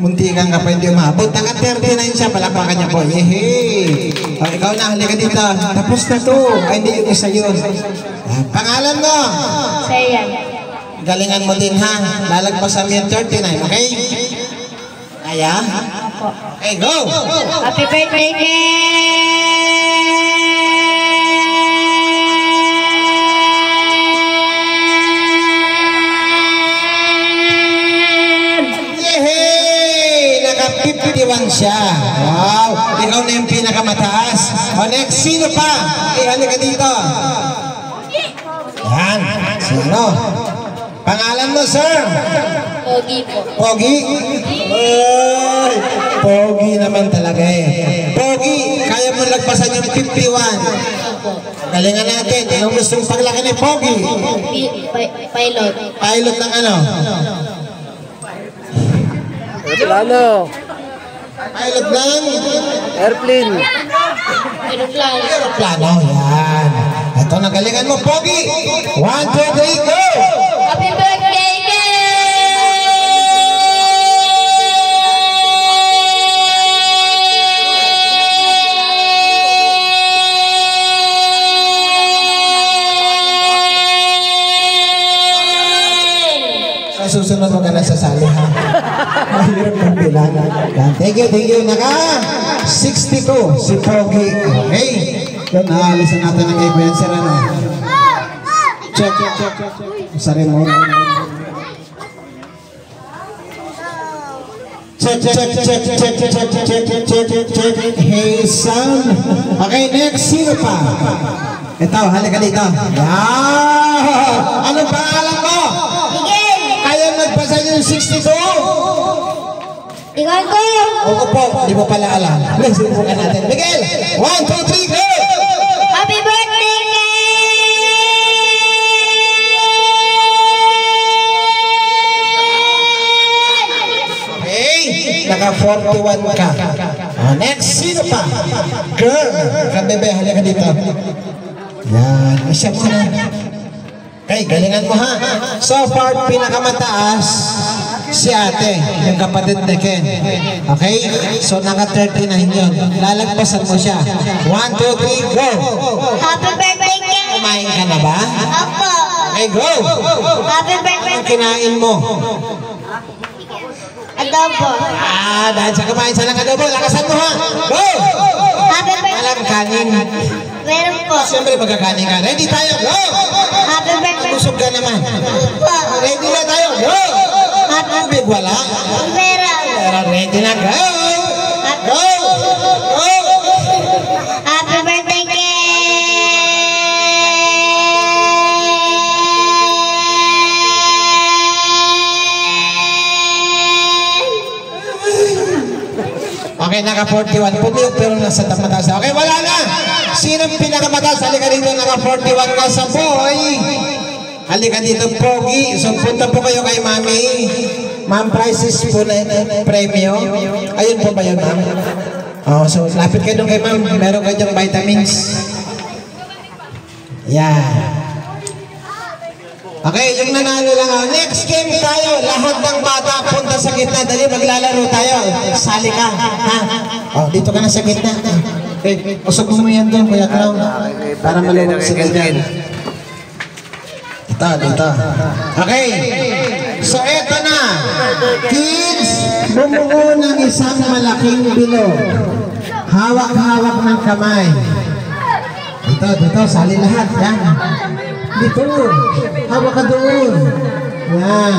Muntikan ka pa hindi umabot. Naka-39 siya, palakpakan niya po. Yehey! O, ikaw na, halika dito. Tapos na to. Ay, hindi yung isa yun. Pangalan mo? Sayan. Galingan mo din ha. Lalagpasan mo yung 39, okay? Kaya? Okay, go! Happy birthday, Naka-51 siya. Wow! Ikaw na yung pinakamataas. O next, sino pa? Okay, halika dito. Yan. Sino? Pangalan mo, sir? Pogi po. Pogi? Ay, Pogi naman talaga eh. Pogi, kaya mo lagpasan yung 51. Galingan natin. Anong gustong paglaki ni Pogi? Pilot. Pilot ng ano? Aeroplano. Pilot ng? Airplane. Aeroplano. Aeroplano. Yan. Ito, nagalingan mo, Pogi. 1, 2, 3, go! Happy birthday, Sa susunod mo ka na sasali ha. Mahirap ng bilang. Thank you. Naka 62 si Pogi. Okay. Doon, naalisan natin ang kaibigan si Rano. Check. Sorry mo. Check. Hey, son. Okay, next. Sino pa? Ito, halika dito. Anong pangalan mo? Kaya nagpasa yung 62? Ikaw ko! Oo po, di mo pala alam. Let's subukan natin. Miguel, 1, 2, 3, go! Happy birthday, Okay, naka 41 ka. Next, sino pa? Girl, kabebe, halika dito. Yan, siya muna. Okay, galingan mo ha. So far, pinakamataas si ate, yung kapatid ni Ken. Okay? So naka 39 yun. Lalagpasan mo siya. 1, 2, 3, go! Happy birthday, Ken! Kumain ka na ba? Opo! Okay, go! Happy birthday, Ang kinain mo? Adobo! Dahil sa kumain sa lang adobo, lakasan mo ha! Go! Happy birthday! Walang kanin. Meron po! Siyempre magkakanin ka. Ready tayo, go! Happy birthday! Busog ka naman. Opo! Ready na tayo, go! Tubig wala? Meron! Pero ready na, go! Go! Go! Happy birthday, Ken! Okay, naka 41. Pumiyo pero nasa mataas na. Okay, wala na! Sino pinakamataas? Halika dito, naka 41 ka sa boy. Halika dito, Pogi. So, punta po kayo kay Mami. Ma'am, prizes po na premyo. Ayun po ba yun, ma'am? Oh, so, lapit kayo doon kay ma'am. Meron kayo dyang vitamins. Yeah. Okay, yung nanalo lang ako. Next game tayo. Lahat ng bata punta sa gitna. Dali, maglalaro tayo. Sali ka. Ha? Oh, dito ka na sa gitna. Okay, usog mo yan doon, Kuya Clown. Para maluwag sila dyan. Dito. Okay. So, eto na. Kids, bumuo ng isang malaking bilog. Hawak-hawak ng kamay. Dito. Sali lahat. Yan. Dito. Hawak ka doon. Yan.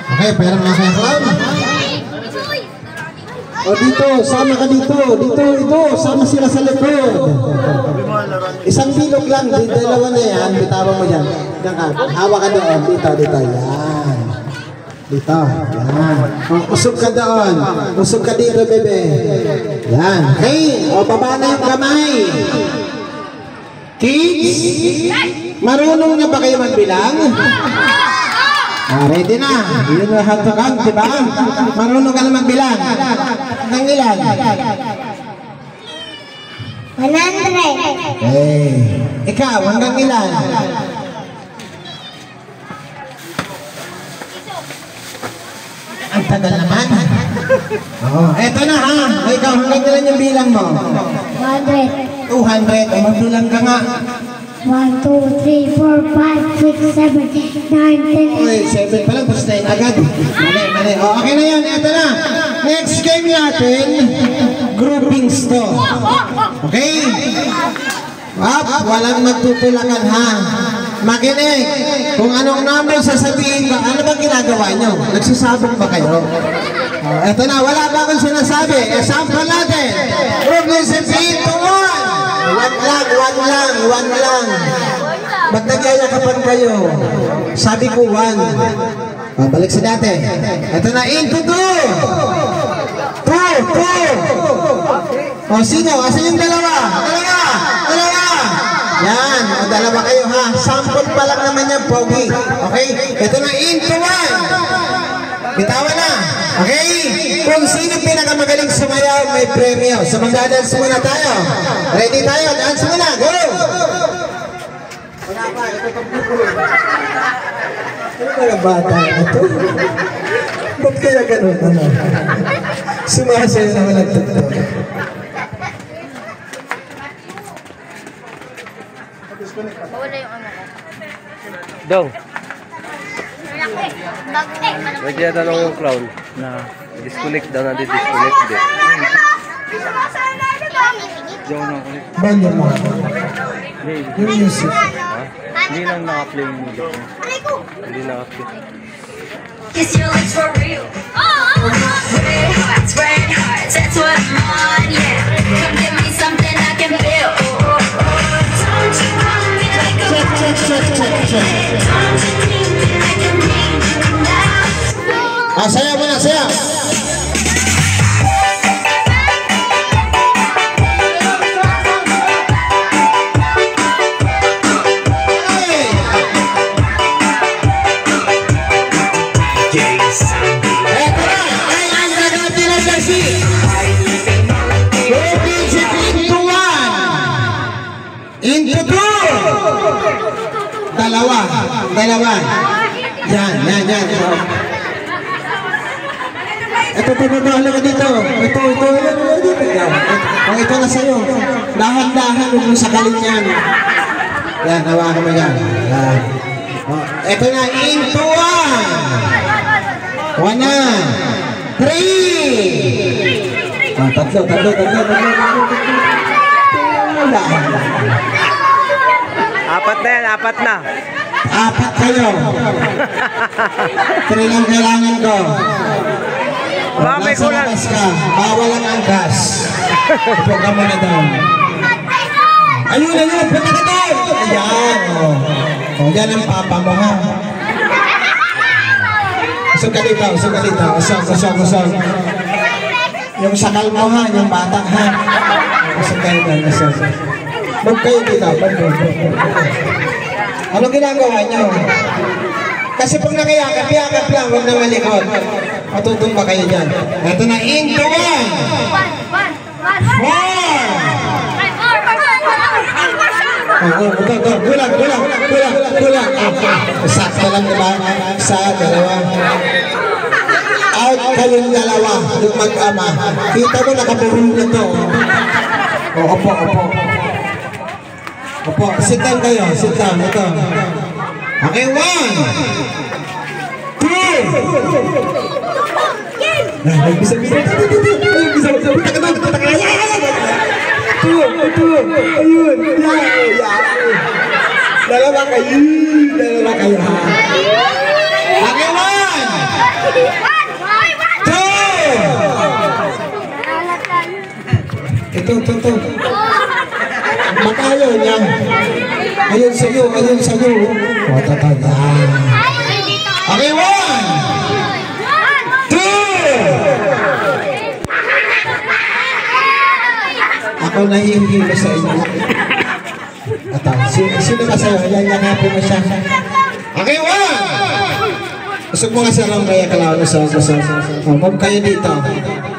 Okay, pera mga Kuya Clown. O dito, sama ka dito. Dito, sama sila sa likod. Isang bilog lang, dalawa na yan. Bitawan mo dyan. Diyan ka. Hawak ka doon. Dito. Yan. Dito. Yan. O, usog ka doon. Usog ka dito, bebe. Yan. Okay. O, baba na yung kamay. Kids, marunong na ba kayo magbilang? Ready na. You know how to count, diba? Marunong ka na magbilang. Hanggang ilan? 100! Okay. Ikaw, hanggang ilan? Ang tagal naman. Oh, eto na ha. O, ikaw, hanggang ilan yung bilang mo? 100. 200. O, magbilang ka nga. 1, 2, 3, 4, 5, 6, 7, 8, 9, 10. Uy, 7 pa lang, basta yun agad. Mali, mali. O, okay na yun. Eto na. Next game natin, groupings to. Okay? Walang magtutulakan ha. Makinig. Kung anong number sasabihin ko, ano bang ginagawa nyo? Nagsasabog ba kayo? Eto na, wala ba akong sinasabi? Example natin. Group ng sabihin to 1. One lang. Ba't nagyayakapan kayo? Sabi ko 1. Balik sa dati. Eto na, into 2. 2. O, sino? Asan yung dalawa? Dalawa! Yan, o dalawa kayo ha. Sample pa lang naman yan, pogi. Okay? Ito na, into 1. Bitawan na. Okay? Kung sino pinakamagaling sumayaw, may premyo. So magdadance muna tayo. Ready tayo? Dance muna. Go! Wala pa, ito pagpupulo. Ano mga bata na ito? Ba't kaya ganun? Sumasayo naman ang totoo. Wala yung ano ko. Dong, Bakit? may tanong yung clown na disconnect daw na disconnect din. Volume mo. Yung music. Hindi lang naka-play yung music. Hindi naka-play. Kiss your lips for real. Red hearts, red hearts, that's what I'm on, yeah. Come give me something I can feel. Don't you want me like a Don't you need me like a need now? Saya muna, saya. Into 2. Dalawa. Yan. Ito, halika dito. Ito. Ito na sa'yo. Dahan-dahan, huwag mo sakalin yan. Yan, hawakan mo yan. Yan. Ito na, into 1. 1 na. 3. Tatlo. Apat na. 4 kayo. 3 lang kailangan ko. Baka may Nasa kulang. labas ka. Bawal ang angkas. Upo ka muna doon. Ayun. Punta ka doon. Ayan. Yan ang papa mo ha. Usog ka dito. Usog. Yung sakal mo ha. Yung bata ha. Usog kayo doon. Huwag kayo dito. Ano ginagawa niyo? Kasi pag nakayakap lang, huwag na malikot. Matutumba kayo dyan. Ito na, into 1. 4. Gulang. Sakto lang diba? Sa dalawa. Out kayong dalawa. Yung mag-ama. Kita mo nakaburol na to. Opo. Sit down kayo. Ito. Okay, 1. 2. Bisa. Ayun. Dalawa kayo. Okay, 1. 2. Ito. Matayo niya. Ayun sa'yo. Tatanda. Okay, 1. 2. Ako nahihingin ko sa inyo. Ata, sino ba sa'yo? Yan mo siya. Okay, 1. Usog mo nga sa rong kaya kalawan mo sa huwag kayo dito.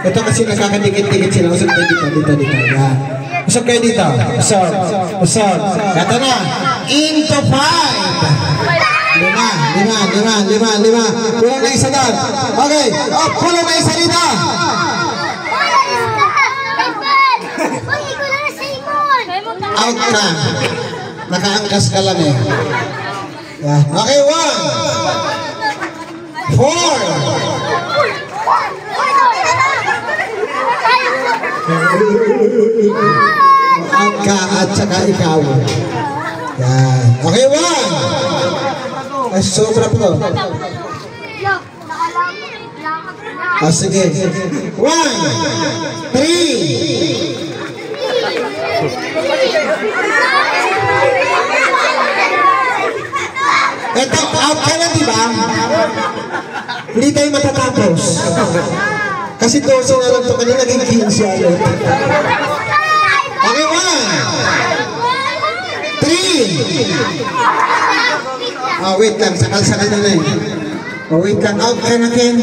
Ito kasi nakakadikit-dikit sila. Usog kayo dito. Yan. Usog kayo dito. Usog. Ito na. Into 5. Lima. Kulang na isa doon. Okay. Oh, kulang na isa dito. Out ka. Nakaangkas ka lang eh. Yeah. Okay, 1, 4. Out ka at saka ikaw. Yan. Okay, 1. Ay, sobra po. Sige. 1, 3. Eto, out ka na, diba? Hindi tayo matatapos. Kasi 12 na lang ito kanina, naging 15 ulit. Okay, 1, 3. Wait lang, sakal-sakal na lang. Wait lang, out ka na, Ken.